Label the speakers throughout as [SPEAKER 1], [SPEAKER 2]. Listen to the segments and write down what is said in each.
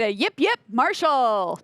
[SPEAKER 1] Yip, yip, Marshall.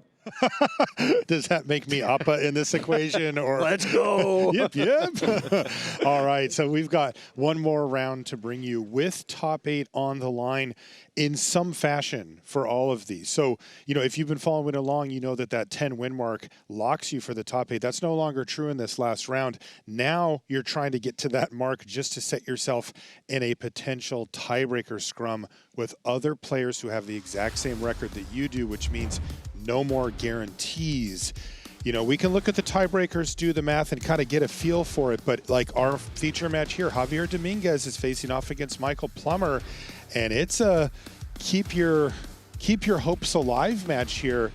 [SPEAKER 2] Does that make me Appa in this equation? Or
[SPEAKER 3] Let's go.
[SPEAKER 2] Yep, yep. All right, so we've got one more round to bring you with top 8 on the line in some fashion for all of these. So, you know, if you've been following along, you know that that 10 win mark locks you for the top 8. That's no longer true in this last round. Now you're trying to get to that mark just to set yourself in a potential tiebreaker scrum with other players who have the exact same record that you do, which means no more guarantees. You know, we can look at the tiebreakers, do the math, and kind of get a feel for it. But like our feature match here, Javier Dominguez is facing off against Michael Plummer, and it's a keep your hopes alive match here,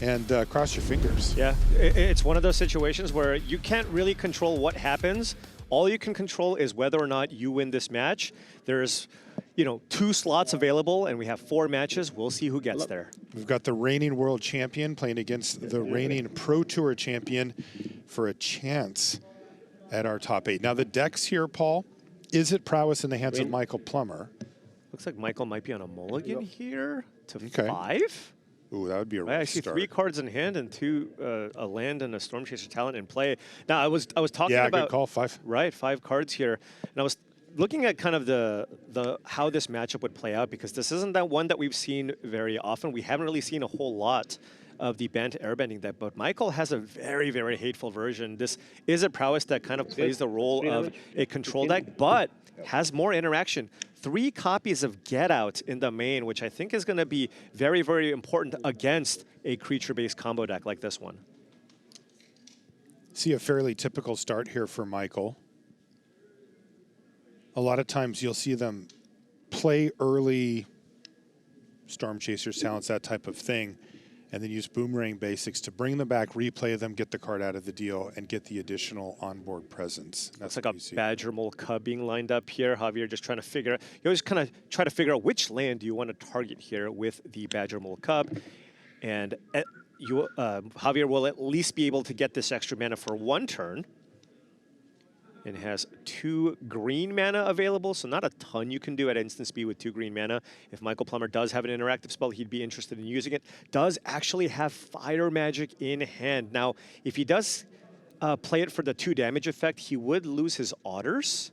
[SPEAKER 2] and cross your fingers.
[SPEAKER 3] Yeah, it's one of those situations where you can't really control what happens. All you can control is whether or not you win this match. There's, you know, 2 slots available, and we have 4 matches. We'll see who gets there.
[SPEAKER 2] We've got the reigning world champion playing against the reigning Pro Tour champion for a chance at our top 8. Now the decks here, Paul, is it prowess in the hands of Michael Plummer?
[SPEAKER 3] Looks like Michael might be on a mulligan here to
[SPEAKER 2] Okay.
[SPEAKER 3] 5.
[SPEAKER 2] Ooh, that would be a
[SPEAKER 3] I see
[SPEAKER 2] start.
[SPEAKER 3] 3 cards in hand and 2, a land and a Storm Chaser talent in play. Now I was talking
[SPEAKER 2] Yeah,
[SPEAKER 3] about
[SPEAKER 2] good call, 5.
[SPEAKER 3] Right, 5 cards here, and I was looking at kind of the how this matchup would play out, because this isn't that one that we've seen very often. We haven't really seen a whole lot of the ban to airbending deck, but Michael has a very, very hateful version. This is a prowess that kind of plays the role of a control deck, but has more interaction. 3 copies of Get Out in the main, which I think is going to be very, very important against a creature-based combo deck like this one.
[SPEAKER 2] See a fairly typical start here for Michael. A lot of times you'll see them play early Storm Chasers, talents, that type of thing, and then use Boomerang basics to bring them back, replay them, get the card out of the deal, and get the additional onboard presence.
[SPEAKER 3] That's like a Badger Mole Cub being lined up here. Javier just trying to figure out, you always kind of try to figure out which land do you want to target here with the Badger Mole Cub. And Javier will at least be able to get this extra mana for 1 turn. And has 2 green mana available, so not a ton you can do at instant speed with 2 green mana. If Michael Plummer does have an interactive spell, he'd be interested in using it. Does actually have Fire Magic in hand. Now, if he does play it for the 2 damage effect, he would lose his Otters,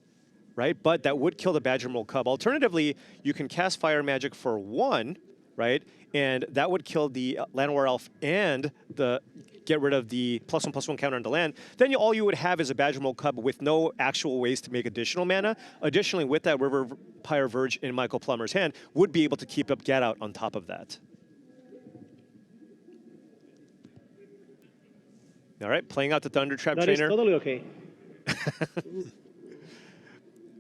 [SPEAKER 3] right? But that would kill the Badger Mole Cub. Alternatively, you can cast Fire Magic for 1, right? And that would kill the Llanowar Elf and get rid of the +1/+1 counter on the land. Then all you would have is a Badger Mole Cub with no actual ways to make additional mana. Additionally, with that River Pyre Verge in Michael Plummer's hand, would be able to keep up Get Out on top of that. All right, playing out the Thunder Trap Trainer.
[SPEAKER 4] That is totally okay.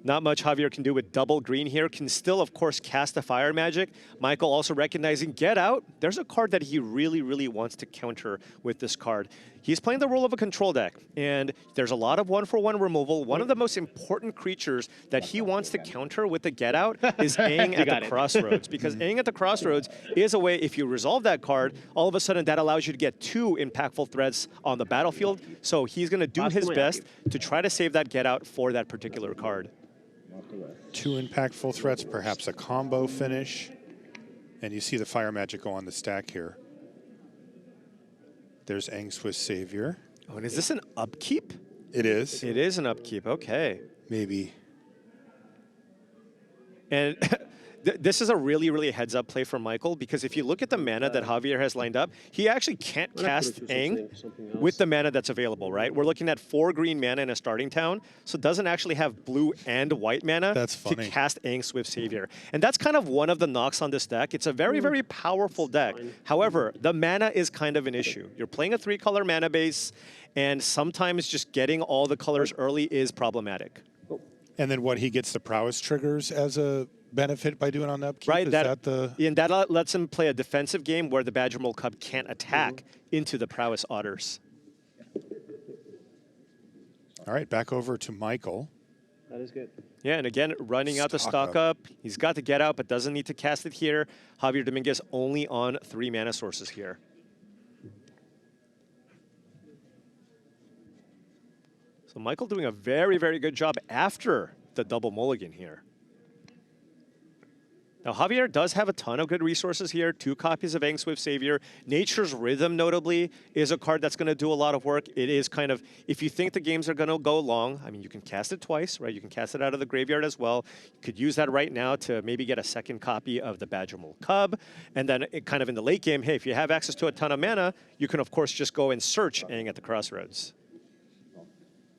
[SPEAKER 3] Not much Javier can do with double green here. Can still, of course, cast the Fire Magic. Michael also recognizing Get Out. There's a card that he really, really wants to counter with this card. He's playing the role of a control deck, and there's a lot of 1-for-1 removal. One of the most important creatures that he wants to counter with the Get Out is Aang at the Crossroads, because Aang at the Crossroads is a way, if you resolve that card, all of a sudden that allows you to get 2 impactful threats on the battlefield. So he's going to do his best to try to save that Get Out for that particular card.
[SPEAKER 2] 2 impactful threats, perhaps a combo finish. And you see the Fire Magic go on the stack here. There's Aang Swiss Savior.
[SPEAKER 3] Oh, and is this an upkeep?
[SPEAKER 2] It is.
[SPEAKER 3] It is an upkeep, okay.
[SPEAKER 2] Maybe.
[SPEAKER 3] And this is a really, really heads-up play for Michael, because if you look at the mana that Javier has lined up, he actually can't cast Aang with the mana that's available, right? We're looking at 4 green mana in a starting town, so it doesn't actually have blue and white mana to cast Aang Swift Savior. And that's kind of one of the knocks on this deck. It's a very, very powerful deck. However, the mana is kind of an issue. You're playing a 3-color mana base, and sometimes just getting all the colors early is problematic.
[SPEAKER 2] And then what, he gets the prowess triggers as a benefit by doing on the upkeep?
[SPEAKER 3] Right,
[SPEAKER 2] and
[SPEAKER 3] that lets him play a defensive game where the Badger Mole Cub can't attack into the prowess Otters.
[SPEAKER 2] All right, back over to Michael.
[SPEAKER 4] That is good.
[SPEAKER 3] Yeah, and again, running out the stock up. He's got the Get Out, but doesn't need to cast it here. Javier Dominguez only on 3 mana sources here. So Michael doing a very, very good job after the double mulligan here. Now, Javier does have a ton of good resources here. 2 copies of Aang Swift Savior. Nature's Rhythm, notably, is a card that's going to do a lot of work. It is kind of, if you think the games are going to go long, I mean, you can cast it twice, right? You can cast it out of the graveyard as well. You could use that right now to maybe get a second copy of the Badger Mole Cub. And then kind of in the late game, hey, if you have access to a ton of mana, you can, of course, just go and search Aang at the Crossroads.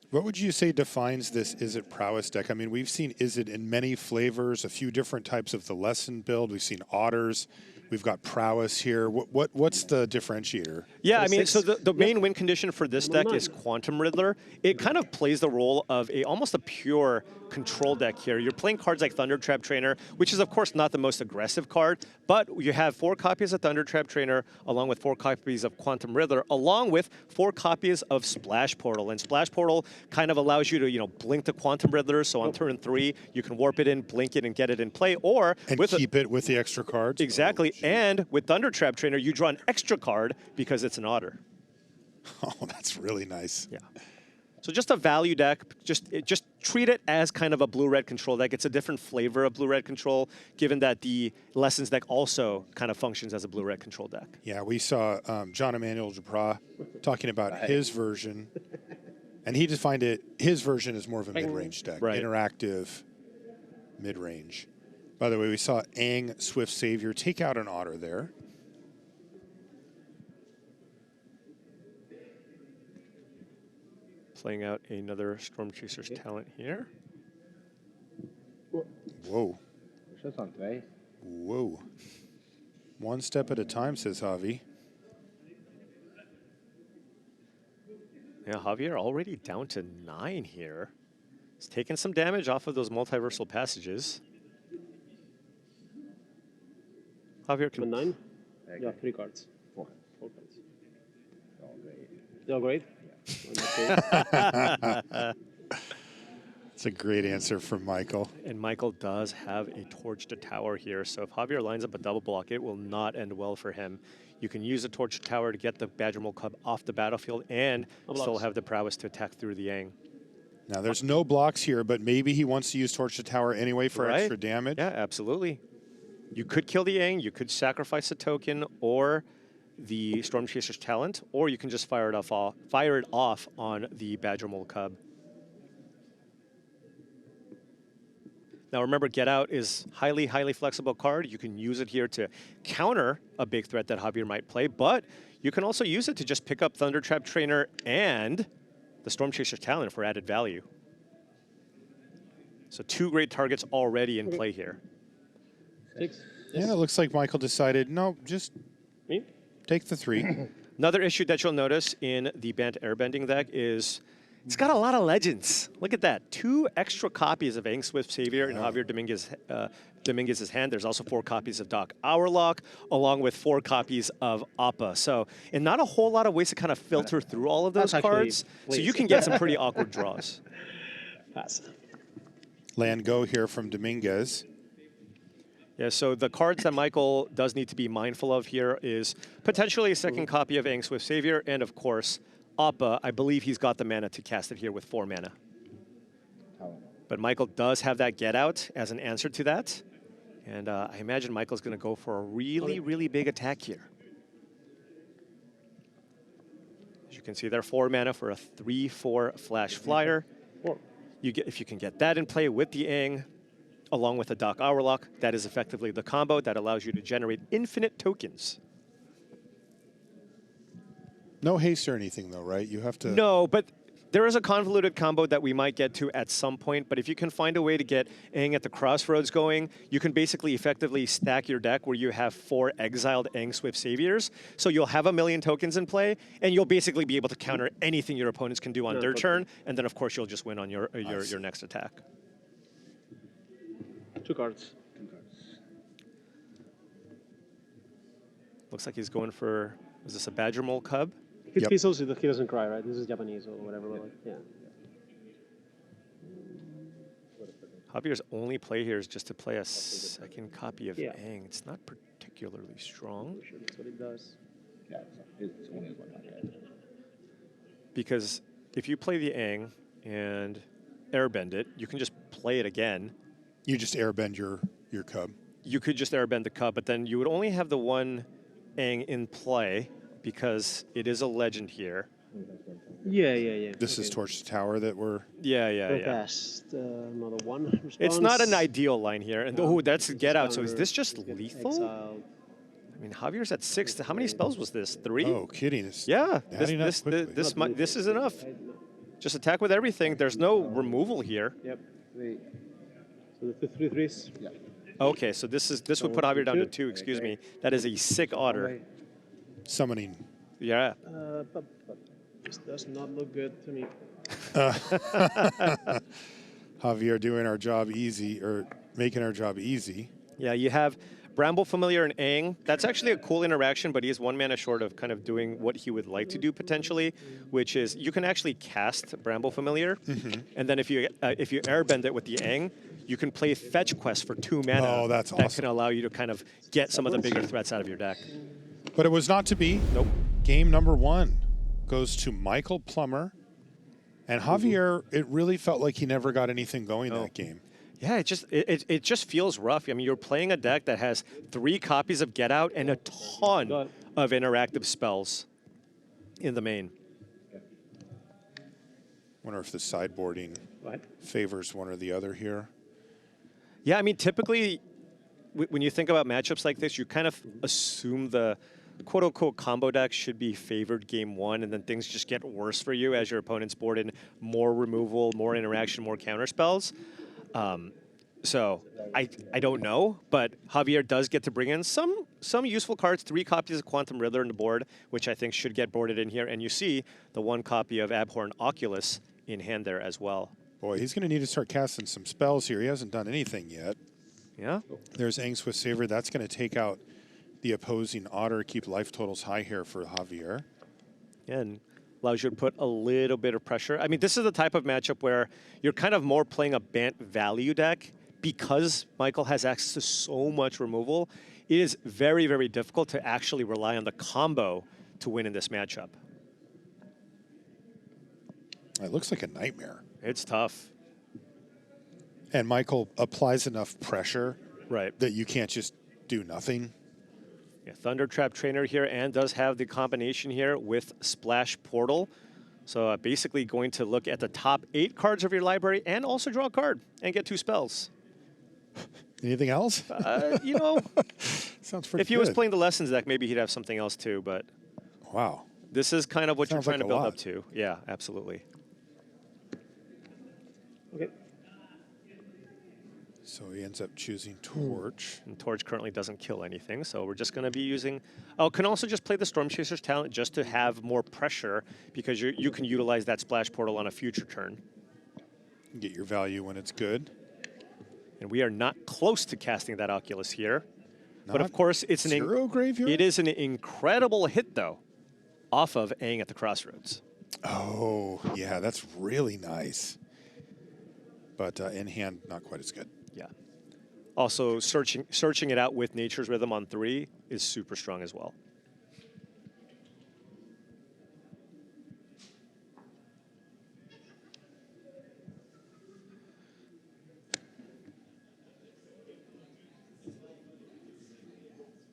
[SPEAKER 2] What would you say defines this Is It Prowess deck? I mean, we've seen Is It in many flavors, a few different types of the lesson build. We've seen Otters. We've got Prowess here. What's the differentiator?
[SPEAKER 3] Yeah, I mean, so the main win condition for this deck is Quantum Riddler. It kind of plays the role of almost a pure control deck here. You're playing cards like Thundertrap Trainer, which is, of course, not the most aggressive card, but you have 4 copies of Thundertrap Trainer, along with 4 copies of Quantum Riddler, along with 4 copies of Splash Portal. And Splash Portal kind of allows you to, blink the Quantum Riddler, so on turn 3, you can warp it in, blink it, and get it in play, or...
[SPEAKER 2] And keep it with the extra cards?
[SPEAKER 3] Exactly. And with Thundertrap Trainer, you draw an extra card because it's an Otter.
[SPEAKER 2] Oh, that's really nice.
[SPEAKER 3] Yeah. So just a value deck. Just treat it as kind of a blue-red control deck. It's a different flavor of blue-red control, given that the Lessons deck also kind of functions as a blue-red control deck.
[SPEAKER 2] Yeah, we saw John Emmanuel Duprat talking about his version, and he defined it, his version is more of a mid-range deck,
[SPEAKER 3] Right.
[SPEAKER 2] Interactive mid-range. By the way, we saw Aang Swift Savior take out an Otter there.
[SPEAKER 3] Playing out another Storm Chaser's talent here.
[SPEAKER 2] Whoa. Whoa. One step at a time, says Javi.
[SPEAKER 3] Yeah, Javier already down to 9 here. He's taking some damage off of those multiversal passages. Javier can...
[SPEAKER 4] 9? Yeah, 3 cards. 4 cards. They're all great.
[SPEAKER 2] That's a great answer from Michael.
[SPEAKER 3] And Michael does have a Torch to Tower here, so if Javier lines up a double block, it will not end well for him. You can use a Torch to Tower to get the Badger Mole Cub off the battlefield and still have the prowess to attack through the Aang.
[SPEAKER 2] Now, there's no blocks here, but maybe he wants to use Torch to Tower anyway for extra damage.
[SPEAKER 3] Yeah, absolutely. You could kill the Aang, you could sacrifice a token or the Storm Chaser's talent, or you can just fire it off on the Badger Mole Cub. Now remember, Get Out is highly, highly flexible card. You can use it here to counter a big threat that Javier might play, but you can also use it to just pick up Thundertrap Trainer and the Storm Chaser's talent for added value. So 2 great targets already in play here.
[SPEAKER 4] 6.
[SPEAKER 2] Yeah, it looks like Michael decided, no, just
[SPEAKER 4] Me?
[SPEAKER 2] take the 3.
[SPEAKER 3] Another issue that you'll notice in the Bant Airbending deck is it's got a lot of legends. Look at that. 2 extra copies of Aang Swift Savior in Javier Dominguez's hand. There's also 4 copies of Doc Hourlock, along with 4 copies of Appa. So, and not a whole lot of ways to kind of filter through all of those cards. So you can get some pretty awkward draws.
[SPEAKER 4] Pass.
[SPEAKER 2] Land go here from Dominguez.
[SPEAKER 3] Yeah, so the cards that Michael does need to be mindful of here is potentially a second copy of Aang Swift Savior, and of course, Appa. I believe he's got the mana to cast it here with 4 mana. But Michael does have that Get Out as an answer to that. And I imagine Michael's going to go for a really, really big attack here. As you can see there, 4 mana for a 3/4 Flash Flyer. If you can get that in play with the Aang, along with the Doc Hourlock, that is effectively the combo that allows you to generate infinite tokens.
[SPEAKER 2] No haste or anything, though, right? You have to...
[SPEAKER 3] No, but there is a convoluted combo that we might get to at some point, but if you can find a way to get Aang at the Crossroads going, you can basically effectively stack your deck where you have 4 exiled Aang Swift Saviors. So you'll have 1,000,000 tokens in play, and you'll basically be able to counter anything your opponents can do on their turn, and then, of course, you'll just win on your next attack.
[SPEAKER 4] 2 cards.
[SPEAKER 3] Looks like he's going for, is this a Badger Mole Cub?
[SPEAKER 4] If it fizzles, he doesn't cry, right? This is Japanese or whatever. Yeah.
[SPEAKER 3] Javier's only play here is just to play a second copy of Aang. It's not particularly strong.
[SPEAKER 4] Sure, that's what it does.
[SPEAKER 5] Yeah, it's only one card.
[SPEAKER 3] Because if you play the Aang and airbend it, you can just play it again.
[SPEAKER 2] You just airbend your cub.
[SPEAKER 3] you could just airbend the cub, but then you would only have the one Aang in play because it is a legend here.
[SPEAKER 4] Yeah.
[SPEAKER 2] This is Torch Tower that we're...
[SPEAKER 3] Yeah.
[SPEAKER 4] Cast another one. Response.
[SPEAKER 3] It's not an ideal line here. And oh, that's get out. So is this just
[SPEAKER 4] Counter,
[SPEAKER 3] lethal?
[SPEAKER 4] exiled.
[SPEAKER 3] I mean, Javier's at 6. How many spells was this? 3?
[SPEAKER 2] Oh, kidding. It's
[SPEAKER 3] Yeah,
[SPEAKER 2] adding up quickly.
[SPEAKER 3] this is enough. Just attack with everything. There's no removal here.
[SPEAKER 4] Yep. 3. So the 3/3s.
[SPEAKER 5] Yeah.
[SPEAKER 3] Okay, so this would put Javier down to 2. Excuse me. That is a sick otter.
[SPEAKER 2] Summoning.
[SPEAKER 3] Yeah.
[SPEAKER 4] But this does not look good to me.
[SPEAKER 2] Javier doing our job easy, or making our job easy.
[SPEAKER 3] Yeah, you have Bramble Familiar and Aang. That's actually a cool interaction, but he is 1 mana short of kind of doing what he would like to do potentially, which is you can actually cast Bramble Familiar, and then if you airbend it with the Aang, you can play Fetch Quest for 2 mana.
[SPEAKER 2] Oh, that's
[SPEAKER 3] that
[SPEAKER 2] awesome.
[SPEAKER 3] can allow you to kind of get some of the bigger threats out of your deck.
[SPEAKER 2] But it was not to be.
[SPEAKER 3] Nope.
[SPEAKER 2] Game number 1 goes to Michael Plummer. And Javier, it really felt like he never got anything going that game.
[SPEAKER 3] Yeah, it just feels rough. I mean, you're playing a deck that has 3 copies of Get Out and a ton of interactive spells in the main.
[SPEAKER 2] Wonder if the sideboarding
[SPEAKER 4] What?
[SPEAKER 2] favors one or the other here.
[SPEAKER 3] Yeah, I mean, typically, when you think about matchups like this, you kind of assume the quote-unquote combo deck should be favored game 1, and then things just get worse for you as your opponent's board in more removal, more interaction, more counter spells. So I don't know, but Javier does get to bring in some useful cards. 3 copies of Quantum Riddler on the board, which I think should get boarded in here. And you see the 1 copy of Abhorrent Oculus in hand there as well.
[SPEAKER 2] Boy, he's going to need to start casting some spells here. He hasn't done anything yet.
[SPEAKER 3] Yeah.
[SPEAKER 2] There's Aang Swift Saver. That's going to take out the opposing otter, keep life totals high here for Javier.
[SPEAKER 3] And allows you to put a little bit of pressure. I mean, this is the type of matchup where you're kind of more playing a Bant value deck because Michael has access to so much removal. It is very, very difficult to actually rely on the combo to win in this matchup.
[SPEAKER 2] It looks like a nightmare.
[SPEAKER 3] It's tough.
[SPEAKER 2] And Michael applies enough pressure
[SPEAKER 3] Right.
[SPEAKER 2] that you can't just do nothing.
[SPEAKER 3] Yeah, Thunder Trap Trainer here and does have the combination here with Splash Portal. So basically going to look at the top 8 cards of your library and also draw a card and get 2 spells.
[SPEAKER 2] Anything else?
[SPEAKER 3] You know,
[SPEAKER 2] Sounds pretty
[SPEAKER 3] if he
[SPEAKER 2] good.
[SPEAKER 3] was playing the Lessons deck, maybe he'd have something else too, but
[SPEAKER 2] Wow.
[SPEAKER 3] this is kind of what
[SPEAKER 2] Sounds
[SPEAKER 3] you're trying
[SPEAKER 2] like
[SPEAKER 3] to
[SPEAKER 2] a
[SPEAKER 3] build
[SPEAKER 2] lot.
[SPEAKER 3] up to. Yeah, absolutely.
[SPEAKER 4] Okay.
[SPEAKER 2] So he ends up choosing Torch.
[SPEAKER 3] And Torch currently doesn't kill anything, so we're just going to be using... Oh, can also just play the Storm Chaser's talent just to have more pressure because you can utilize that Splash Portal on a future turn.
[SPEAKER 2] Get your value when it's good.
[SPEAKER 3] And we are not close to casting that Oculus here. But
[SPEAKER 2] Not
[SPEAKER 3] of course, it's an...
[SPEAKER 2] Zero graveyard?
[SPEAKER 3] It is an incredible hit, though, off of Aang at the Crossroads.
[SPEAKER 2] Oh, yeah, that's really nice. But in hand, not quite as good.
[SPEAKER 3] Yeah. Also, searching it out with Nature's Rhythm on 3 is super strong as well.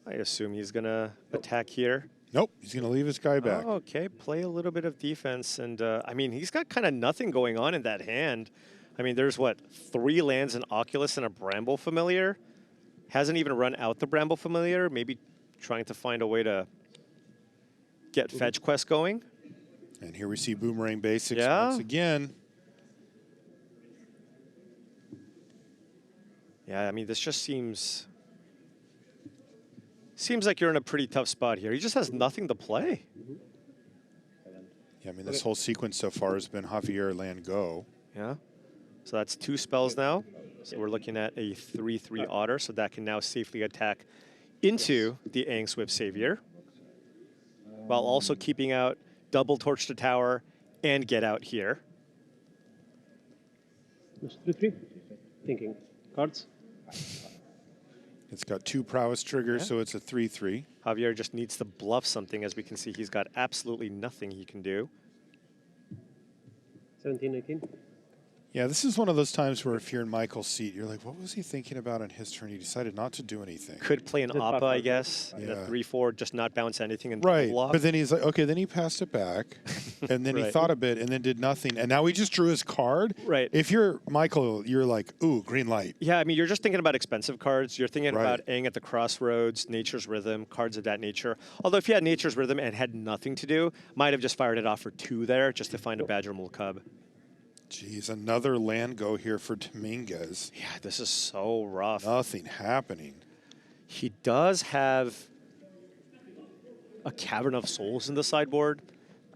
[SPEAKER 3] I assume he's going to attack here.
[SPEAKER 2] Nope, he's going to leave his guy back.
[SPEAKER 3] Oh, okay, play a little bit of defense. And, I mean, he's got kind of nothing going on in that hand. I mean, there's, what, 3 lands, an Oculus, and a Bramble Familiar? Hasn't even run out the Bramble Familiar. Maybe trying to find a way to get Fetch Quest going.
[SPEAKER 2] And here we see Boomerang Basics
[SPEAKER 3] Yeah.
[SPEAKER 2] once again.
[SPEAKER 3] Yeah, I mean, this just seems like you're in a pretty tough spot here. He just has nothing to play.
[SPEAKER 2] Yeah, I mean, this whole sequence so far has been Javier land go.
[SPEAKER 3] Yeah. So that's 2 spells now. So we're looking at a 3/3 Otter, so that can now safely attack into the Aang Swift Savior, while also keeping out double Torch to Tower and Get Out here.
[SPEAKER 4] 3/3. Thinking. Cards.
[SPEAKER 2] It's got 2 prowess triggers,
[SPEAKER 3] Yeah.
[SPEAKER 2] so it's a 3/3.
[SPEAKER 3] Javier just needs to bluff something. As we can see, he's got absolutely nothing he can do.
[SPEAKER 4] 17, 18.
[SPEAKER 2] Yeah, this is one of those times where if you're in Michael's seat, you're like, what was he thinking about on his turn? He decided not to do anything.
[SPEAKER 3] Could play an
[SPEAKER 4] Just
[SPEAKER 3] Appa, I
[SPEAKER 4] pop
[SPEAKER 3] guess.
[SPEAKER 2] Yeah.
[SPEAKER 3] The 3/4, just not bounce anything and
[SPEAKER 2] Right,
[SPEAKER 3] block.
[SPEAKER 2] but then he's like, okay, then he passed it back, and then he
[SPEAKER 3] Right.
[SPEAKER 2] thought a bit, and then did nothing, and now he just drew his card.
[SPEAKER 3] Right.
[SPEAKER 2] If you're Michael, you're like, ooh, green light.
[SPEAKER 3] Yeah, I mean, you're just thinking about expensive cards. You're thinking
[SPEAKER 2] Right.
[SPEAKER 3] about Aang at the Crossroads, Nature's Rhythm, cards of that nature. Although if you had Nature's Rhythm and had nothing to do, might have just fired it off for 2 there just to find a Badger Mole Cub.
[SPEAKER 2] Jeez, another land go here for Dominguez.
[SPEAKER 3] Yeah, this is so rough.
[SPEAKER 2] Nothing happening.
[SPEAKER 3] He does have a Cavern of Souls in the sideboard.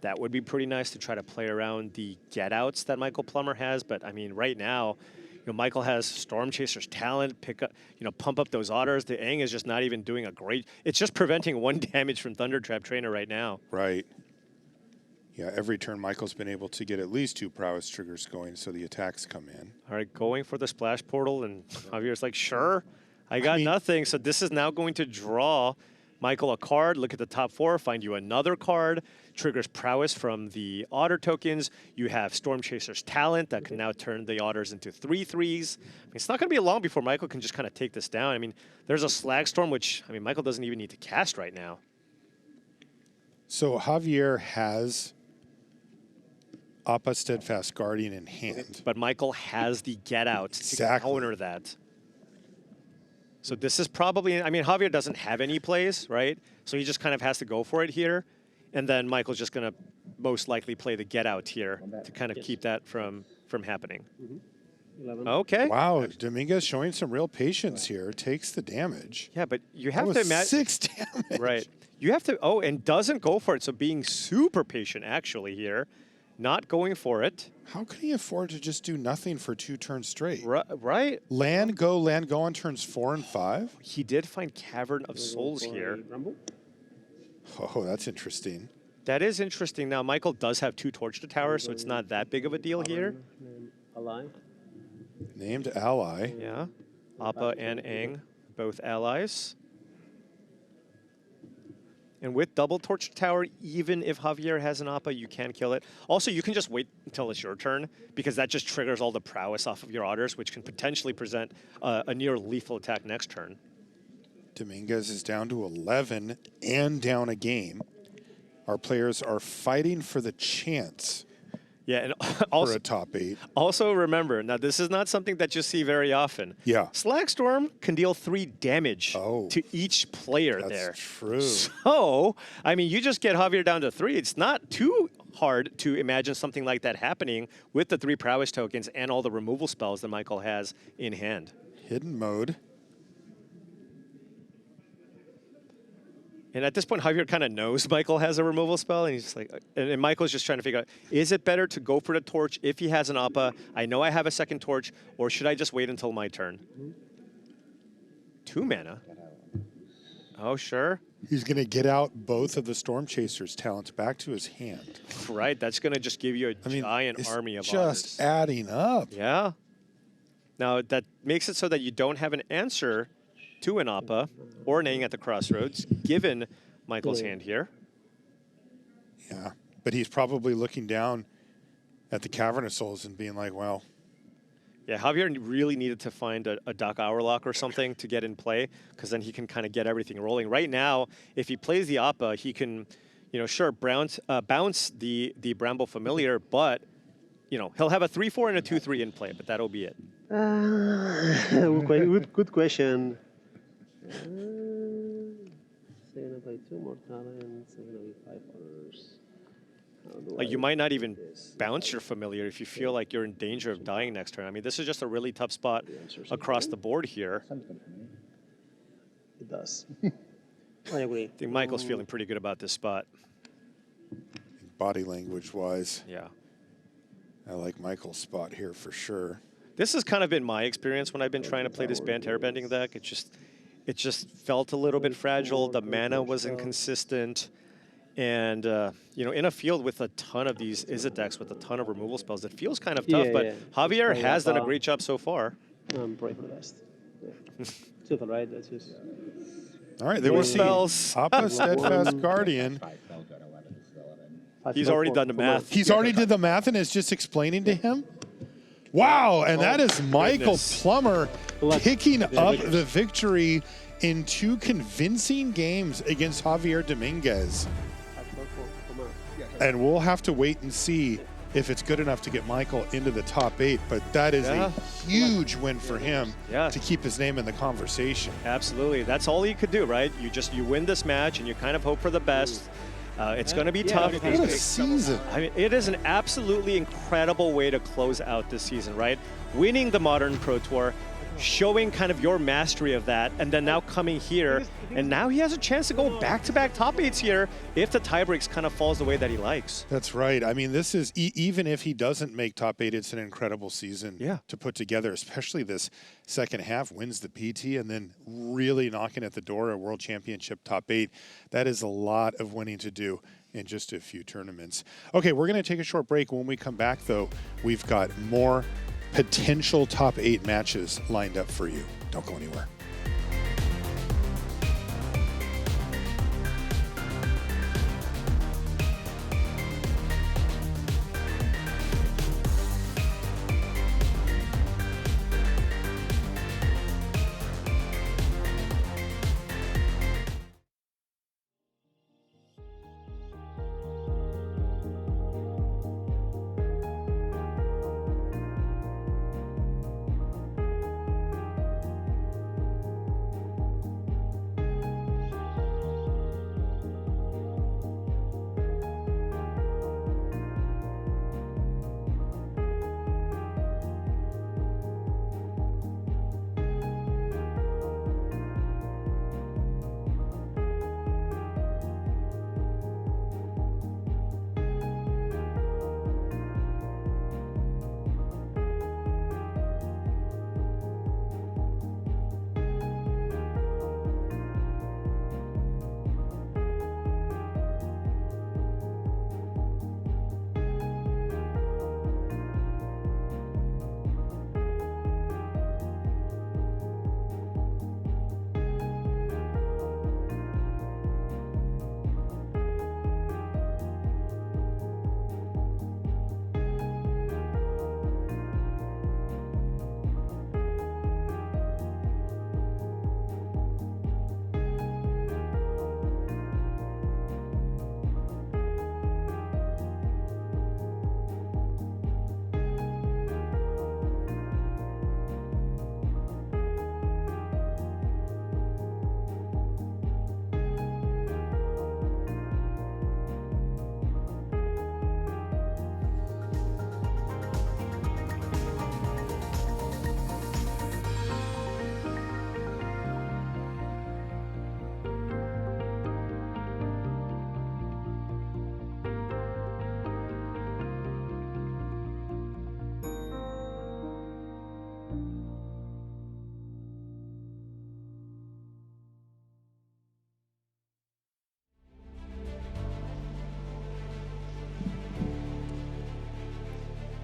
[SPEAKER 3] That would be pretty nice to try to play around the get-outs that Michael Plummer has. But, I mean, right now, Michael has Storm Chaser's Talent, pump up those otters. The Aang is just not even doing a great... It's just preventing 1 damage from Thunder Trap Trainer right now.
[SPEAKER 2] Right. Yeah, every turn Michael's been able to get at least 2 prowess triggers going, so the attacks come in.
[SPEAKER 3] All right, going for the Splash Portal, and Javier's like, sure, I got nothing. So this is now going to draw Michael a card, look at the top 4, find you another card, triggers prowess from the otter tokens. You have Storm Chaser's Talent that can now turn the otters into 3/3s. I mean, it's not going to be long before Michael can just kind of take this down. I mean, there's a Slag Storm, which, I mean, Michael doesn't even need to cast right now.
[SPEAKER 2] So Javier has Appa Steadfast Guardian in hand.
[SPEAKER 3] But Michael has the get-out to counter that. So this is probably, I mean, Javier doesn't have any plays, right? So he just kind of has to go for it here. And then Michael's just going to most likely play the get-out here to kind of keep that from happening.
[SPEAKER 4] 11.
[SPEAKER 3] Okay.
[SPEAKER 2] Wow, Dominguez showing some real patience here. Takes the damage.
[SPEAKER 3] Yeah, but you
[SPEAKER 2] That
[SPEAKER 3] have
[SPEAKER 2] was
[SPEAKER 3] to imagine.
[SPEAKER 2] 6 damage.
[SPEAKER 3] Right. You have to, and doesn't go for it. So being super patient actually here, not going for it.
[SPEAKER 2] How can he afford to just do nothing for 2 turns straight?
[SPEAKER 3] Right.
[SPEAKER 2] Land go on turns 4 and 5?
[SPEAKER 3] He did find Cavern of Souls here.
[SPEAKER 4] Rumble.
[SPEAKER 2] Oh, that's interesting.
[SPEAKER 3] That is interesting. Now, Michael does have 2 Torch to Tower, so it's not that big of a deal here.
[SPEAKER 4] Ally.
[SPEAKER 2] Named ally.
[SPEAKER 3] Yeah. Appa and Aang, both allies. And with double Torch to Tower, even if Javier has an Appa, you can kill it. Also, you can just wait until it's your turn, because that just triggers all the prowess off of your otters, which can potentially present a near lethal attack next turn.
[SPEAKER 2] Dominguez is down to 11 and down a game. Our players are fighting for the chance
[SPEAKER 3] Yeah, and
[SPEAKER 2] for
[SPEAKER 3] also,
[SPEAKER 2] a top 8.
[SPEAKER 3] also remember, now this is not something that you see very often.
[SPEAKER 2] Yeah.
[SPEAKER 3] Slag Storm can deal 3 damage
[SPEAKER 2] Oh.
[SPEAKER 3] to each player
[SPEAKER 2] That's
[SPEAKER 3] there.
[SPEAKER 2] true.
[SPEAKER 3] So, I mean, you just get Javier down to 3. It's not too hard to imagine something like that happening with the 3 prowess tokens and all the removal spells that Michael has in hand.
[SPEAKER 2] Hidden mode.
[SPEAKER 3] And at this point, Javier kind of knows Michael has a removal spell, and he's just like, and Michael's just trying to figure out, is it better to go for the torch if he has an Appa? I know I have a second torch, or should I just wait until my turn? 2 mana. Oh, sure.
[SPEAKER 2] He's going to get out both of the Storm Chaser's talents back to his hand.
[SPEAKER 3] Right, that's going to just give you a giant
[SPEAKER 2] it's
[SPEAKER 3] army of
[SPEAKER 2] just
[SPEAKER 3] otters.
[SPEAKER 2] adding up.
[SPEAKER 3] Yeah. Now, that makes it so that you don't have an answer to an Appa or an Aang at the Crossroads, given Michael's hand here.
[SPEAKER 2] Yeah, but he's probably looking down at the Cavern of Souls and being like, well,
[SPEAKER 3] Yeah, Javier really needed to find a Doc Hourlock or something to get in play, because then he can kind of get everything rolling. Right now, if he plays the Appa, he can, sure, bounce the Bramble Familiar, but, he'll have a 3/4 and a 2/3 in play, but that'll be it.
[SPEAKER 4] Good question. Gonna play 2 more talents. Gonna be 5 others.
[SPEAKER 3] Like, you might not even bounce your Familiar if you feel like you're in danger of dying next turn. I mean, this is just a really tough spot across the board here.
[SPEAKER 4] It does. I agree.
[SPEAKER 3] I think Michael's feeling pretty good about this spot.
[SPEAKER 2] body language wise,
[SPEAKER 3] Yeah.
[SPEAKER 2] I like Michael's spot here for sure.
[SPEAKER 3] This has kind of been my experience when I've been trying to play this Bant Airbending deck. It just felt a little bit fragile. The mana was inconsistent. And, in a field with a ton of these Izzet decks with a ton of removal spells, it feels kind of tough.
[SPEAKER 4] Yeah,
[SPEAKER 3] but
[SPEAKER 4] yeah.
[SPEAKER 3] Javier has done a great job so far.
[SPEAKER 4] I'm praying for the best. Yeah. It's all right. That's just...
[SPEAKER 2] All right, there
[SPEAKER 3] More
[SPEAKER 2] we see
[SPEAKER 3] spells.
[SPEAKER 2] Appa Steadfast Guardian.
[SPEAKER 5] 5 spells at 11. This is 11.
[SPEAKER 3] He's already done the math.
[SPEAKER 2] He's already did the math and is just explaining to him. Wow, and that is Michael
[SPEAKER 3] goodness.
[SPEAKER 2] Plummer
[SPEAKER 4] Let's-
[SPEAKER 2] picking
[SPEAKER 4] yeah,
[SPEAKER 2] up
[SPEAKER 4] but-
[SPEAKER 2] the victory in 2 convincing games against Javier Dominguez. And we'll have to wait and see if it's good enough to get Michael into the top 8, but that is
[SPEAKER 3] Yeah.
[SPEAKER 2] a huge win for him
[SPEAKER 3] Yeah.
[SPEAKER 2] to keep his name in the conversation.
[SPEAKER 3] Absolutely. That's all you could do, right? You win this match and you kind of hope for the best. It's going to be tough.
[SPEAKER 2] What a season.
[SPEAKER 3] I mean, it is an absolutely incredible way to close out this season, right? Winning the Modern Pro Tour, showing kind of your mastery of that, and then now coming here, and now he has a chance to go back-to-back top 8s here if the tiebreaks kind of falls the way that he likes.
[SPEAKER 2] That's right. I mean, this is, even if he doesn't make top 8, it's an incredible season to put together, especially this second half, wins the PT, and then really knocking at the door a World Championship top 8. That is a lot of winning to do in just a few tournaments. Okay, we're going to take a short break. When we come back, though, we've got more potential top 8 matches lined up for you. Don't go anywhere.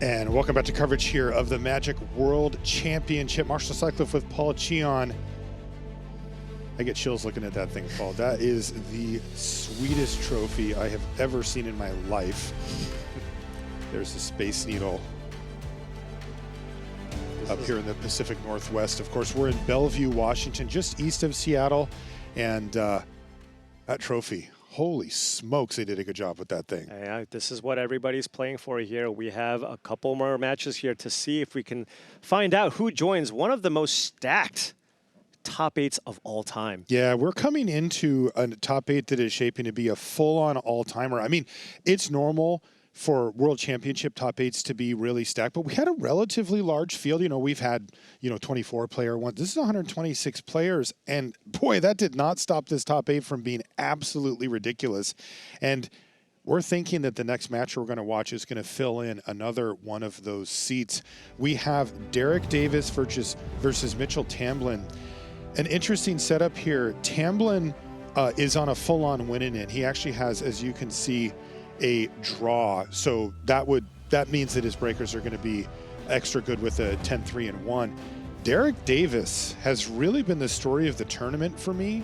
[SPEAKER 2] And welcome back to coverage here of the Magic World Championship. Marshall Sutcliffe with Paul Cheon. I get chills looking at that thing, Paul. That is the sweetest trophy I have ever seen in my life. There's the Space Needle up here in the Pacific Northwest. Of course, we're in Bellevue, Washington, just east of Seattle. And that trophy, holy smokes, they did a good job with that thing.
[SPEAKER 3] Yeah, this is what everybody's playing for here. We have a couple more matches here to see if we can find out who joins one of the most stacked top 8s of all time.
[SPEAKER 2] Yeah, we're coming into a top 8 that is shaping to be a full-on all-timer. I mean, it's normal for World Championship top 8s to be really stacked, but we had a relatively large field. You know, we've had, 24 player ones. This is 126 players, and boy, that did not stop this top 8 from being absolutely ridiculous. And we're thinking that the next match we're going to watch is going to fill in another one of those seats. We have Derrick Davis versus Mitchell Tamblyn. An interesting setup here. Tamblyn is on a full-on winning end. He actually has, as you can see, a draw. So that means that his breakers are going to be extra good with a 10-3-1. Derrick Davis has really been the story of the tournament for me.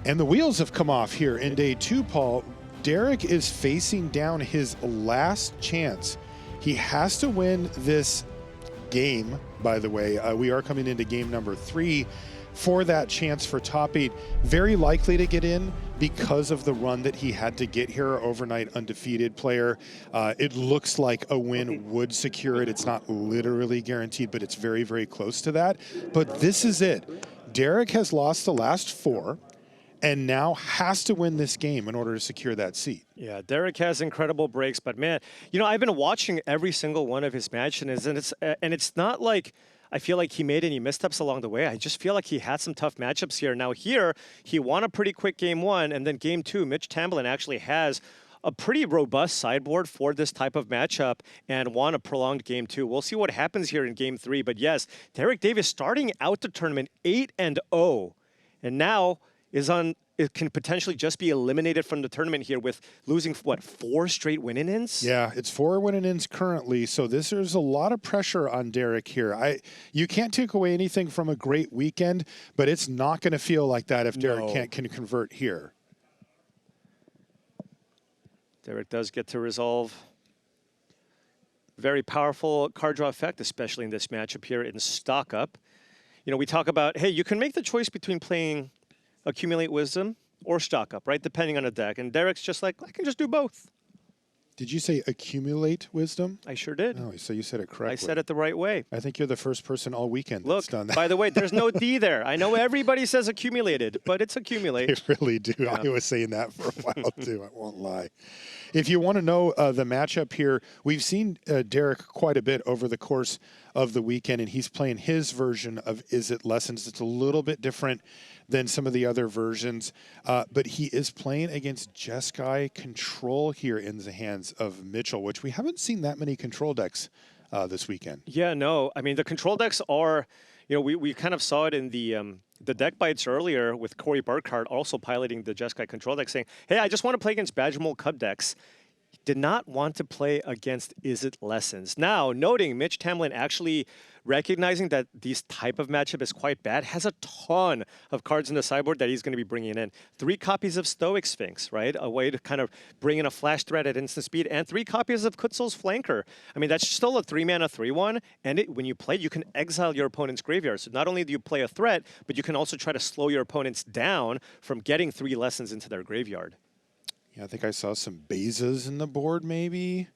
[SPEAKER 2] And the wheels have come off here in day 2, Paul. Derrick is facing down his last chance. He has to win this game, by the way. We are coming into game number 3 for that chance for top 8. Very likely to get in because of the run that he had to get here, overnight undefeated player. It looks like a win would secure it. It's not literally guaranteed, but it's very, very close to that. But this is it. Derrick has lost the last 4 and now has to win this game in order to secure that seat.
[SPEAKER 3] Yeah, Derrick has incredible breaks, but man, you know, I've been watching every single one of his matches, and it's not like I feel like he made any missteps along the way. I just feel like he had some tough matchups here. Now here, he won a pretty quick game 1, and then game 2, Mitch Tamblyn actually has a pretty robust sideboard for this type of matchup and won a prolonged game 2. We'll see what happens here in game 3, but yes, Derrick Davis starting out the tournament 8-0, and now it can potentially just be eliminated from the tournament here with losing, what, 4 straight win-in-ins?
[SPEAKER 2] Yeah, it's 4 win-in-ins currently, so there's a lot of pressure on Derrick here. You can't take away anything from a great weekend, but it's not going to feel like that if Derrick can convert here.
[SPEAKER 3] Derrick does get to resolve. Very powerful card draw effect, especially in this matchup here in Stock Up. You know, we talk about, hey, you can make the choice between playing Accumulate Wisdom or Stock Up, right? Depending on the deck. And Derrick's just like, I can just do both.
[SPEAKER 2] Did you say accumulate wisdom?
[SPEAKER 3] I sure did.
[SPEAKER 2] Oh, so you said it correctly.
[SPEAKER 3] I said it the right way.
[SPEAKER 2] I think you're the first person all weekend
[SPEAKER 3] Look,
[SPEAKER 2] that's done that.
[SPEAKER 3] by the way, there's no D there. I know everybody says accumulated, but it's accumulate.
[SPEAKER 2] They really do. Yeah. I was saying that for a while, too. I won't lie. If you want to know the matchup here, we've seen Derrick quite a bit over the course of the weekend, and he's playing his version of Is It Lessons. It's a little bit different than some of the other versions, but he is playing against Jeskai Control here in the hands of Mitchell, which we haven't seen that many control decks this weekend.
[SPEAKER 3] Yeah, no. I mean, the control decks are, you know, we kind of saw it in the deck bites earlier with Corey Burkhardt also piloting the Jeskai control deck saying, hey, I just want to play against Badger Mole Cub decks. He did not want to play against Is It Lessons. Now, noting Mitch Tamblyn actually recognizing that these type of matchup is quite bad, has a ton of cards in the sideboard that he's going to be bringing in. 3 copies of Stoic Sphinx, right? A way to kind of bring in a flash threat at instant speed, and 3 copies of Kutzel's Flanker. I mean, that's still a 3-mana 3/1, and when you play, you can exile your opponent's graveyard. So not only do you play a threat, but you can also try to slow your opponents down from getting 3 lessons into their graveyard.
[SPEAKER 2] Yeah, I think I saw some Bezas in the board, maybe,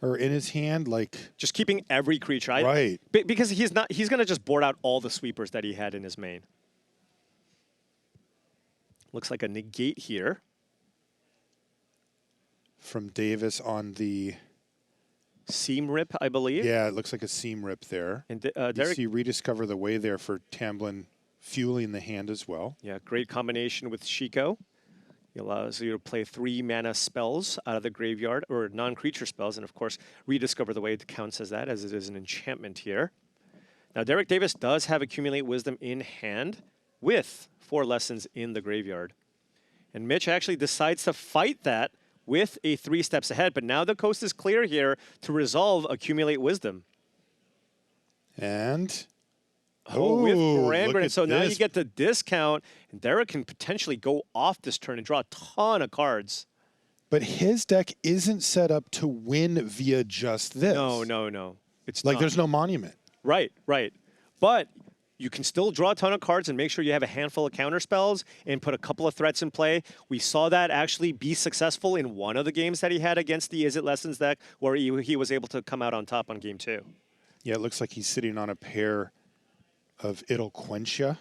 [SPEAKER 2] or in his hand, like
[SPEAKER 3] just keeping every creature.
[SPEAKER 2] Right.
[SPEAKER 3] Because he's going to just board out all the sweepers that he had in his main. Looks like a negate here.
[SPEAKER 2] From Davis on the
[SPEAKER 3] Seam Rip, I believe.
[SPEAKER 2] Yeah, it looks like a seam rip there.
[SPEAKER 3] And
[SPEAKER 2] You
[SPEAKER 3] Derrick,
[SPEAKER 2] see Rediscover the Way there for Tamblyn fueling the hand as well.
[SPEAKER 3] yeah, great combination with Shiko. It allows you to play 3-mana spells out of the graveyard, or non-creature spells, and of course, Rediscover the Way counts as that, as it is an enchantment here. Now, Derrick Davis does have Accumulate Wisdom in hand with 4 lessons in the graveyard. And Mitch actually decides to fight that with a 3 steps ahead, but now the coast is clear here to resolve Accumulate Wisdom.
[SPEAKER 2] And
[SPEAKER 3] with Grand
[SPEAKER 2] look
[SPEAKER 3] Grand.
[SPEAKER 2] at
[SPEAKER 3] So now
[SPEAKER 2] this.
[SPEAKER 3] you get the discount, and Derrick can potentially go off this turn and draw a ton of cards.
[SPEAKER 2] But his deck isn't set up to win via just this.
[SPEAKER 3] No. It's
[SPEAKER 2] Like
[SPEAKER 3] not.
[SPEAKER 2] there's no monument.
[SPEAKER 3] Right. But you can still draw a ton of cards and make sure you have a handful of counter spells and put a couple of threats in play. We saw that actually be successful in one of the games that he had against the Is It Lessons deck, where he was able to come out on top on game 2.
[SPEAKER 2] Yeah, it looks like he's sitting on a pair of It'll Quench Ya.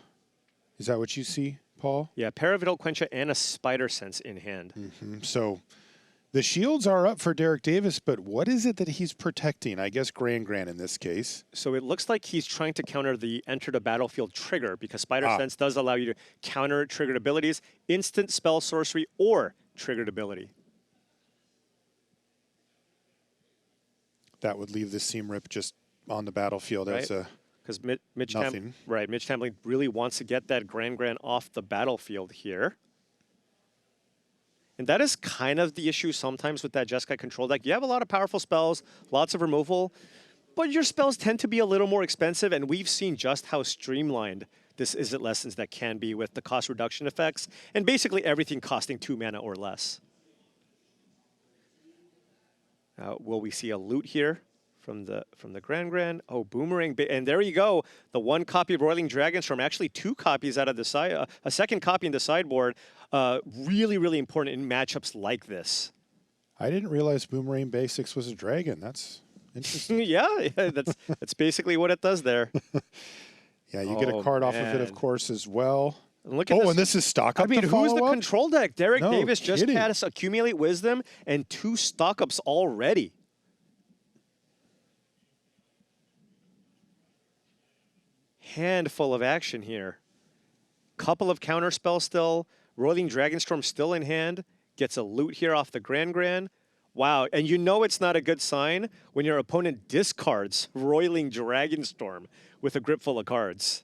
[SPEAKER 2] Is that what you see, Paul?
[SPEAKER 3] Yeah, pair of It'll Quench Ya and a Spider Sense in hand.
[SPEAKER 2] So the shields are up for Derrick Davis, but what is it that he's protecting? I guess Grand in this case.
[SPEAKER 3] So it looks like he's trying to counter the enter the battlefield trigger, because Spider Sense does allow you to counter triggered abilities, instant spell sorcery, or triggered ability.
[SPEAKER 2] That would leave the seam rip just on the battlefield as a
[SPEAKER 3] Because Mitch
[SPEAKER 2] nothing.
[SPEAKER 3] Tamblyn really wants to get that Grand off the battlefield here. And that is kind of the issue sometimes with that Jeskai control deck. You have a lot of powerful spells, lots of removal, but your spells tend to be a little more expensive, and we've seen just how streamlined this Is It Lessons that can be with the cost reduction effects, and basically everything costing 2 mana or less. Will we see a loot here from the Grand. Oh, Boomerang, and there you go. The one copy of Roiling Dragonstorm, actually 2 copies out of the side, a second copy in the sideboard. Really, really important in matchups like this.
[SPEAKER 2] I didn't realize Boomerang Basics was a dragon. That's interesting.
[SPEAKER 3] yeah, that's basically what it does there.
[SPEAKER 2] Yeah, you get a card off of it, of course, as well.
[SPEAKER 3] And look at this.
[SPEAKER 2] And this is stock up.
[SPEAKER 3] I mean, who's the control deck? Derrick
[SPEAKER 2] No
[SPEAKER 3] Davis just
[SPEAKER 2] kidding.
[SPEAKER 3] had us accumulate wisdom and 2 stock ups already. Handful of action here. Couple of counter spells still. Roiling Dragonstorm still in hand. Gets a loot here off the Grand. Wow, and you know it's not a good sign when your opponent discards Roiling Dragonstorm with a grip full of cards.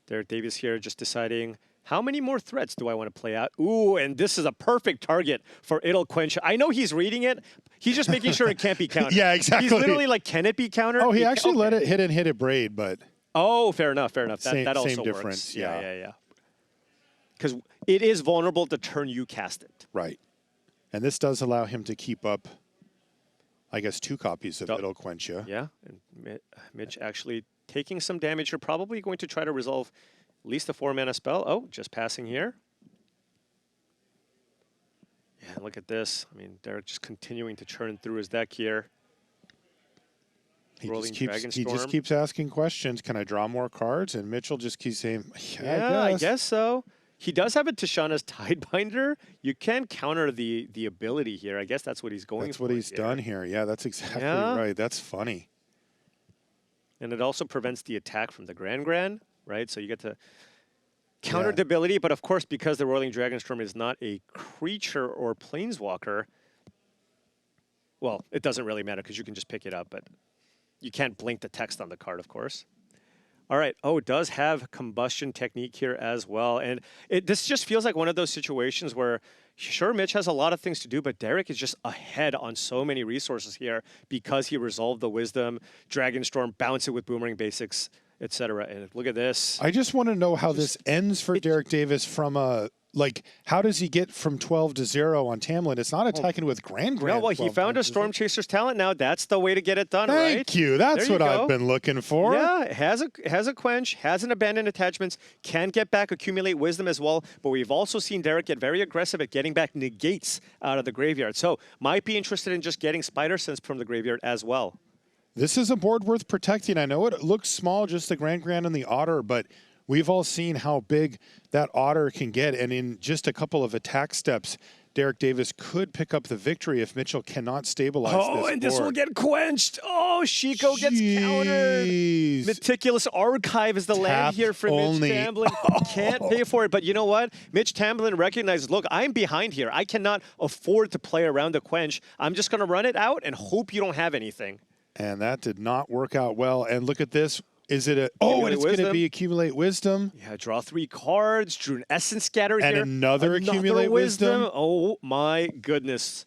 [SPEAKER 3] Derrick Davis here just deciding how many more threats do I want to play out? Ooh, and this is a perfect target for It'll Quench. I know he's reading it. He's just making sure it can't be countered.
[SPEAKER 2] Yeah, exactly.
[SPEAKER 3] He's literally like, can it be countered?
[SPEAKER 2] Oh, he actually let it hit a braid, but...
[SPEAKER 3] Oh, fair enough. That
[SPEAKER 2] Same
[SPEAKER 3] also
[SPEAKER 2] difference,
[SPEAKER 3] works.
[SPEAKER 2] yeah.
[SPEAKER 3] Yeah. Because it is vulnerable to turn you cast it.
[SPEAKER 2] Right. And this does allow him to keep up, I guess, 2 copies of It'll Quench Ya.
[SPEAKER 3] Yeah, and Mitch actually taking some damage. You're probably going to try to resolve at least a 4-mana spell. Oh, just passing here. Yeah, look at this. I mean, Derrick just continuing to churn through his deck here.
[SPEAKER 2] He just keeps asking questions. Can I draw more cards? And Mitchell just keeps saying, yeah,
[SPEAKER 3] I guess so. He does have a Tishana's Tidebinder. You can counter the ability here. I guess that's what he's going for.
[SPEAKER 2] That's what he's done here. Yeah, that's exactly right. That's funny.
[SPEAKER 3] And it also prevents the attack from the Grand, right? So you get to counter the ability, but of course, because the Roiling Dragonstorm is not a creature or planeswalker, well, it doesn't really matter because you can just pick it up, but you can't blink the text on the card, of course. All right. Oh, it does have Combustion Technique here as well. And this just feels like one of those situations where, sure, Mitch has a lot of things to do, but Derrick is just ahead on so many resources here because he resolved the Wisdom, Dragonstorm, bounce it with Boomerang Basics, etc. And look at this.
[SPEAKER 2] I just want to know how this ends for Derrick Davis from a... Like, how does he get from 12 to 0 on Tamblyn? It's not attacking with Grand.
[SPEAKER 3] No, well, he found a Storm Chaser's talent now. That's the way to get it done, right?
[SPEAKER 2] Thank you. That's what I've been looking for.
[SPEAKER 3] Yeah, it has a Quench, has an Abandoned Attachments, can get back Accumulate Wisdom as well, but we've also seen Derrick get very aggressive at getting back Negates out of the graveyard. So, might be interested in just getting Spider Sense from the graveyard as well.
[SPEAKER 2] This is a board worth protecting. I know it looks small, just the Grand and the Otter, but we've all seen how big that Otter can get, and in just a couple of attack steps, Derrick Davis could pick up the victory if Mitchell cannot stabilize this board.
[SPEAKER 3] This will get quenched. Oh, Shiko gets countered. Meticulous Archive is the land here for Mitch Tamblyn. Can't pay for it, but you know what? Mitch Tamblyn recognizes, look, I'm behind here. I cannot afford to play around the quench. I'm just going to run it out and hope you don't have anything.
[SPEAKER 2] And that did not work out well. And look at this. Is it a... Oh, and it's going to be Accumulate Wisdom.
[SPEAKER 3] Yeah, draw 3 cards, drew an Essence Scatter
[SPEAKER 2] and
[SPEAKER 3] here.
[SPEAKER 2] And another Accumulate Wisdom.
[SPEAKER 3] Oh, my goodness.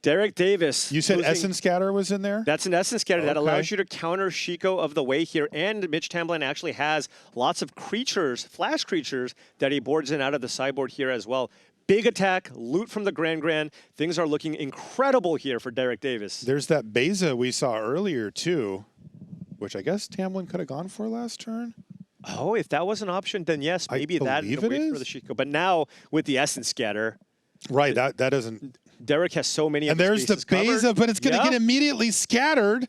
[SPEAKER 3] Derrick Davis.
[SPEAKER 2] You said Essence Scatter was in there?
[SPEAKER 3] That's an Essence Scatter that allows you to counter Shiko of the way here. And Mitch Tamblyn actually has lots of creatures, flash creatures, that he boards in out of the sideboard here as well. Big attack, loot from the Grand. Things are looking incredible here for Derrick Davis.
[SPEAKER 2] There's that Beza we saw earlier, too, which I guess Tamblyn could have gone for last turn.
[SPEAKER 3] Oh, if that was an option, then yes, maybe that would wait for the Shiko. But now with the Essence Scatter.
[SPEAKER 2] Right, that doesn't...
[SPEAKER 3] Derrick has so many
[SPEAKER 2] and there's the Beza, but it's going to get immediately scattered.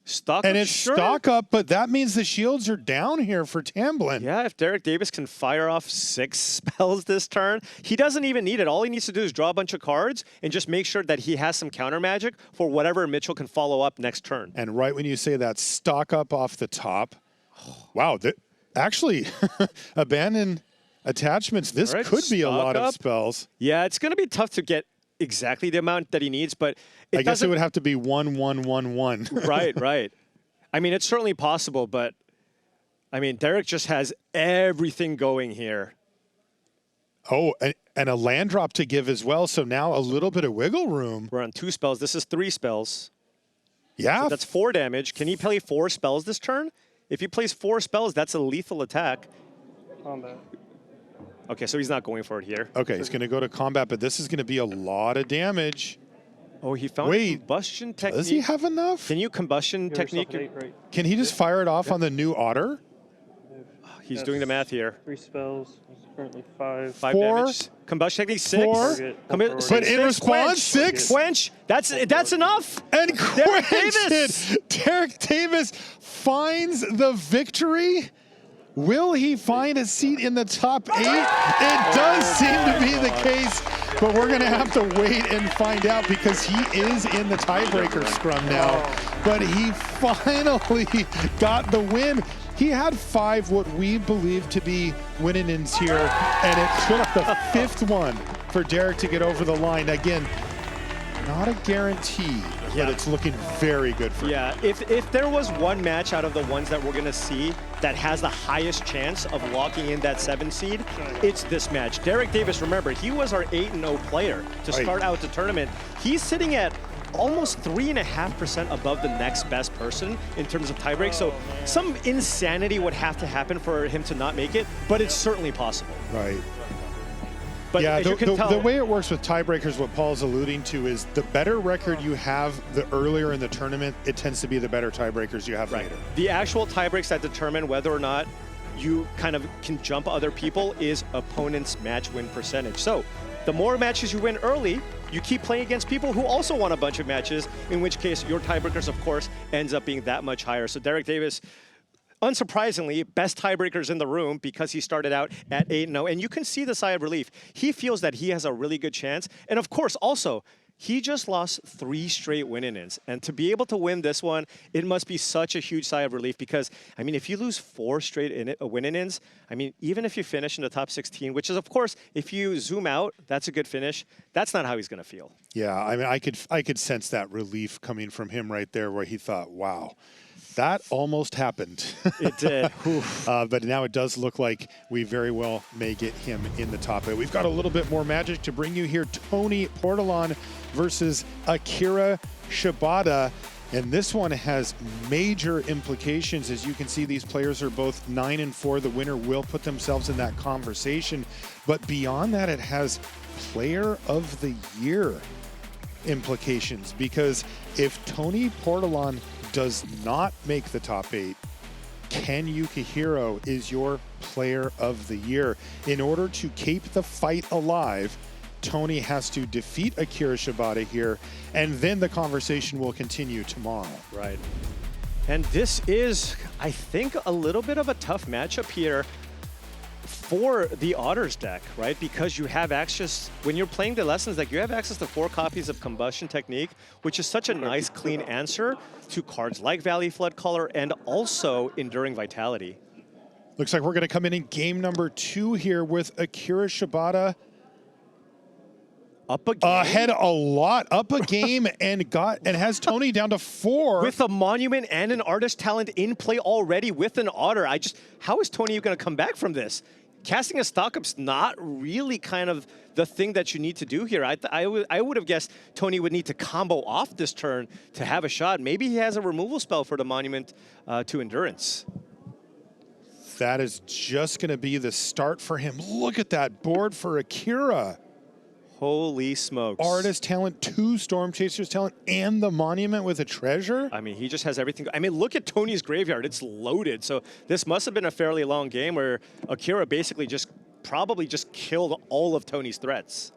[SPEAKER 3] Stock
[SPEAKER 2] and it's stock up, but that means the shields are down here for Tamblyn.
[SPEAKER 3] Yeah, if Derrick Davis can fire off 6 spells this turn, he doesn't even need it. All he needs to do is draw a bunch of cards and just make sure that he has some counter magic for whatever Mitchell can follow up next turn.
[SPEAKER 2] And right when you say that, stock up off the top. Wow, actually, Abandoned Attachments, this could be a lot of spells.
[SPEAKER 3] Yeah, it's going to be tough to get exactly the amount that he needs, but
[SPEAKER 2] I guess it would have to be 1-1-1-1.
[SPEAKER 3] Right. I mean, it's certainly possible, but I mean, Derrick just has everything going here.
[SPEAKER 2] Oh, and a land drop to give as well, so now a little bit of wiggle room.
[SPEAKER 3] We're on 2 spells. This is 3 spells.
[SPEAKER 2] Yeah.
[SPEAKER 3] So that's 4 damage. Can he play 4 spells this turn? If he plays 4 spells, that's a lethal attack. Okay, so he's not going for it here.
[SPEAKER 2] Okay, he's going to go to combat, but this is going to be a lot of damage.
[SPEAKER 3] Oh, he found combustion technique.
[SPEAKER 2] Does he have enough?
[SPEAKER 3] Can you combustion
[SPEAKER 4] Give yourself
[SPEAKER 3] technique?
[SPEAKER 4] an 8, right?
[SPEAKER 2] Can he just fire it off on the new otter?
[SPEAKER 3] He's doing the math here.
[SPEAKER 4] 3 spells. It's currently 5.
[SPEAKER 3] 5
[SPEAKER 2] 4,
[SPEAKER 3] damage. Combustion technique 6.
[SPEAKER 2] 4.
[SPEAKER 4] Target,
[SPEAKER 3] Combi-
[SPEAKER 4] six,
[SPEAKER 2] But in
[SPEAKER 3] six,
[SPEAKER 2] response,
[SPEAKER 3] quench.
[SPEAKER 2] 6.
[SPEAKER 3] Quench. That's enough.
[SPEAKER 2] And
[SPEAKER 3] Derrick
[SPEAKER 2] quenched
[SPEAKER 3] Davis.
[SPEAKER 2] it. Derrick Davis finds the victory. Will he find a seat in the top 8? It does seem to be the case, but we're going to have to wait and find out because he is in the tiebreaker scrum now. But he finally got the win. He had 5 what we believe to be win-ins here, and it took the 5th one for Derrick to get over the line. Again, not a guarantee, but it's looking very good for him.
[SPEAKER 3] Yeah, if there was one match out of the ones that we're going to see that has the highest chance of locking in that 7 seed, it's this match. Derrick Davis, remember, he was our 8-0 player to start out the tournament. He's sitting at almost 3.5% above the next best person in terms of tiebreak. So some insanity would have to happen for him to not make it, but it's certainly possible.
[SPEAKER 2] Right.
[SPEAKER 3] But
[SPEAKER 2] yeah,
[SPEAKER 3] as you can tell,
[SPEAKER 2] the way it works with tiebreakers, what Paul's alluding to is the better record you have the earlier in the tournament, it tends to be the better tiebreakers you have later.
[SPEAKER 3] the actual tiebreaks that determine whether or not you kind of can jump other people is opponent's match win percentage. So the more matches you win early, you keep playing against people who also won a bunch of matches, in which case your tiebreakers, of course, ends up being that much higher. So Derrick Davis, unsurprisingly, best tiebreakers in the room because he started out at 8-0. And you can see the sigh of relief. He feels that he has a really good chance. And of course, also, he just lost 3 straight win-ins. And to be able to win this one, it must be such a huge sigh of relief because, I mean, if you lose 4 straight win-ins, I mean, even if you finish in the top 16, which is, of course, if you zoom out, that's a good finish. That's not how he's going to feel.
[SPEAKER 2] Yeah, I mean, I could sense that relief coming from him right there where he thought, wow, that almost happened.
[SPEAKER 3] It did.
[SPEAKER 2] But now it does look like we very well may get him in the top 8. We've got a little bit more magic to bring you here. Toni Portolan versus Akira Shibata. And this one has major implications. As you can see, these players are both 9-4. The winner will put themselves in that conversation. But beyond that, it has Player of the Year implications. Because if Toni Portolan does not make the top 8, Ken Yukihiro is your Player of the Year. In order to keep the fight alive, Toni has to defeat Akira Shibata here, and then the conversation will continue tomorrow.
[SPEAKER 3] Right. And this is, I think, a little bit of a tough matchup here for the Otters deck, right? Because you have access, when you're playing the lessons deck, you have access to 4 copies of Combustion Technique, which is such a nice, clean answer to cards like Valley Flood Caller and also Enduring Vitality.
[SPEAKER 2] Looks like we're going to come in game number 2 here with Akira Shibata.
[SPEAKER 3] Up a game.
[SPEAKER 2] Ahead a lot, up a game, and has Toni down to 4.
[SPEAKER 3] With a Monument and an Artist Talent in play already with an Otter. How is Toni going to come back from this? Casting a Stock Up's not really kind of the thing that you need to do here. I would have guessed Toni would need to combo off this turn to have a shot. Maybe he has a removal spell for the Monument to Endurance.
[SPEAKER 2] That is just going to be the start for him. Look at that board for Akira.
[SPEAKER 3] Holy smokes.
[SPEAKER 2] Artist Talent, 2 Storm Chasers Talent, and the Monument with a treasure?
[SPEAKER 3] I mean, he just has everything. I mean, look at Toni's graveyard. It's loaded. So this must have been a fairly long game where Akira basically probably just killed all of Toni's threats.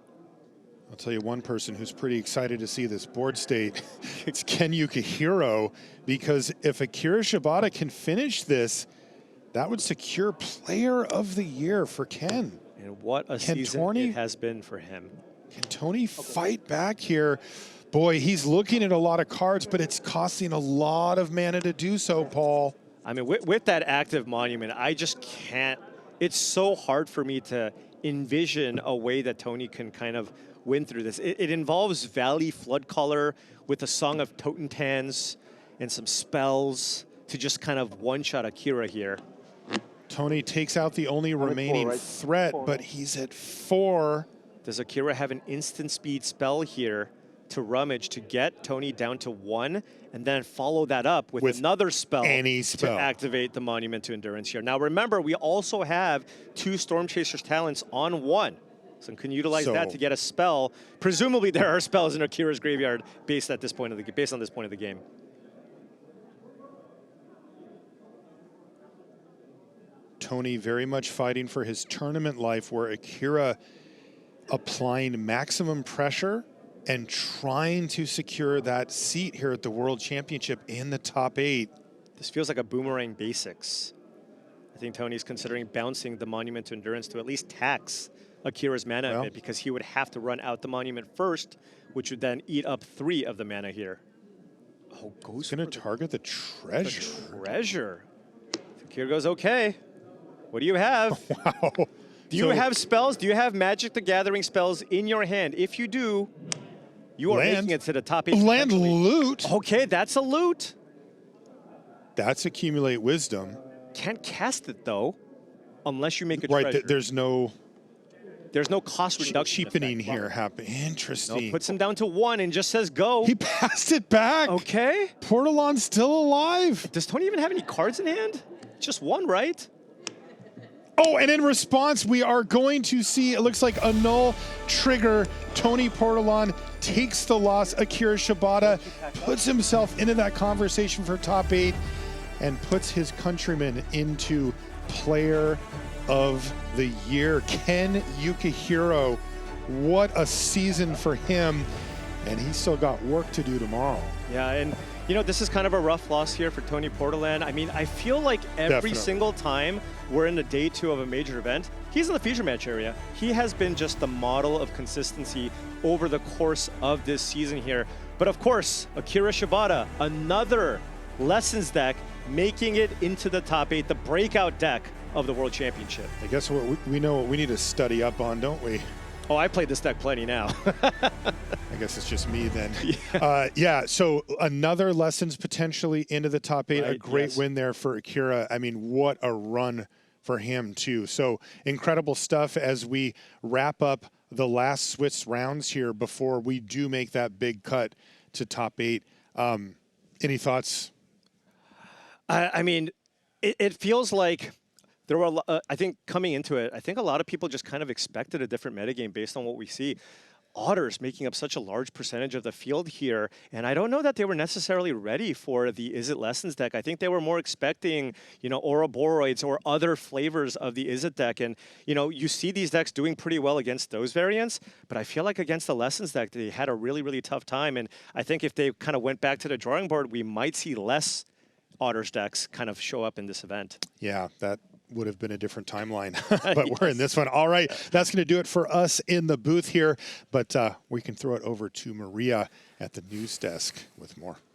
[SPEAKER 2] I'll tell you one person who's pretty excited to see this board state. It's Ken Yukihiro, because if Akira Shibata can finish this, that would secure Player of the Year for Ken.
[SPEAKER 3] And what a season it has been for him.
[SPEAKER 2] Can Toni fight back here? Boy, he's looking at a lot of cards, but it's costing a lot of mana to do so, Paul.
[SPEAKER 3] I mean, with that active Monument, I just can't. It's so hard for me to envision a way that Toni can kind of win through this. It involves Valley Flood Caller with a Song of Totentans and some spells to just kind of one-shot Akira here.
[SPEAKER 2] Toni takes out the only remaining threat, but he's at 4.
[SPEAKER 3] Does Akira have an instant speed spell here to rummage to get Toni down to 1, and then follow that up with another spell,
[SPEAKER 2] any spell
[SPEAKER 3] to activate the Monument to Endurance here. Now remember, we also have 2 Storm Chaser's talents on 1. So can utilize that to get a spell. Presumably there are spells in Akira's graveyard based on this point of the game.
[SPEAKER 2] Toni very much fighting for his tournament life, where Akira applying maximum pressure and trying to secure that seat here at the World Championship in the top 8.
[SPEAKER 3] This feels like a boomerang basics. I think Toni's considering bouncing the Monument to Endurance to at least tax Akira's mana a bit, because he would have to run out the Monument first, which would then eat up 3 of the mana here. Oh, goes
[SPEAKER 2] going to target the treasure.
[SPEAKER 3] The treasure. Akira goes, okay. What do you have?
[SPEAKER 2] Wow.
[SPEAKER 3] Do you have spells? Do you have Magic the Gathering spells in your hand? If you do, you are making it to the top 8.
[SPEAKER 2] Land loot.
[SPEAKER 3] Okay, that's a loot.
[SPEAKER 2] That's accumulate wisdom.
[SPEAKER 3] Can't cast it though, unless you make a treasure.
[SPEAKER 2] Right, there's no
[SPEAKER 3] cost reduction
[SPEAKER 2] cheapening here happening. Interesting.
[SPEAKER 3] No, puts him down to 1 and just says go.
[SPEAKER 2] He passed it back.
[SPEAKER 3] Okay.
[SPEAKER 2] Portolan's still alive.
[SPEAKER 3] Does Toni even have any cards in hand? Just 1, right?
[SPEAKER 2] Oh, and in response, we are going to see, it looks like a null trigger. Toni Portolan takes the loss. Akira Shibata puts himself into that conversation for top 8 and puts his countrymen into player of the year. Ken Yukihiro, what a season for him. And he's still got work to do tomorrow.
[SPEAKER 3] Yeah, and you know, this is kind of a rough loss here for Toni Portolan. I mean, I feel like every single time we're in the day 2 of a major event, he's in the feature match area. He has been just the model of consistency over the course of this season here. But of course, Akira Shibata, another Lessons deck, making it into the top 8, the breakout deck of the World Championship.
[SPEAKER 2] I guess we know what we need to study up on, don't we?
[SPEAKER 3] Oh, I played this deck plenty now.
[SPEAKER 2] I guess it's just me then. Yeah, so another Lessons potentially into the top 8. Right, a great win there for Akira. I mean, what a run for him too. So incredible stuff as we wrap up the last Swiss rounds here before we do make that big cut to top 8. Any thoughts?
[SPEAKER 3] I mean, it feels like there were, I think coming into it, I think a lot of people just kind of expected a different metagame based on what we see. Otters making up such a large percentage of the field here, and I don't know that they were necessarily ready for the Izzet Lessons deck. I think they were more expecting, you know, Ouroboros or other flavors of the Izzet deck, and, you know, you see these decks doing pretty well against those variants, but I feel like against the Lessons deck, they had a really, really tough time, and I think if they kind of went back to the drawing board, we might see less Otters decks kind of show up in this event.
[SPEAKER 2] Yeah, that would have been a different timeline, but we're in this one. All right, that's going to do it for us in the booth here, but we can throw it over to Maria at the news desk with more.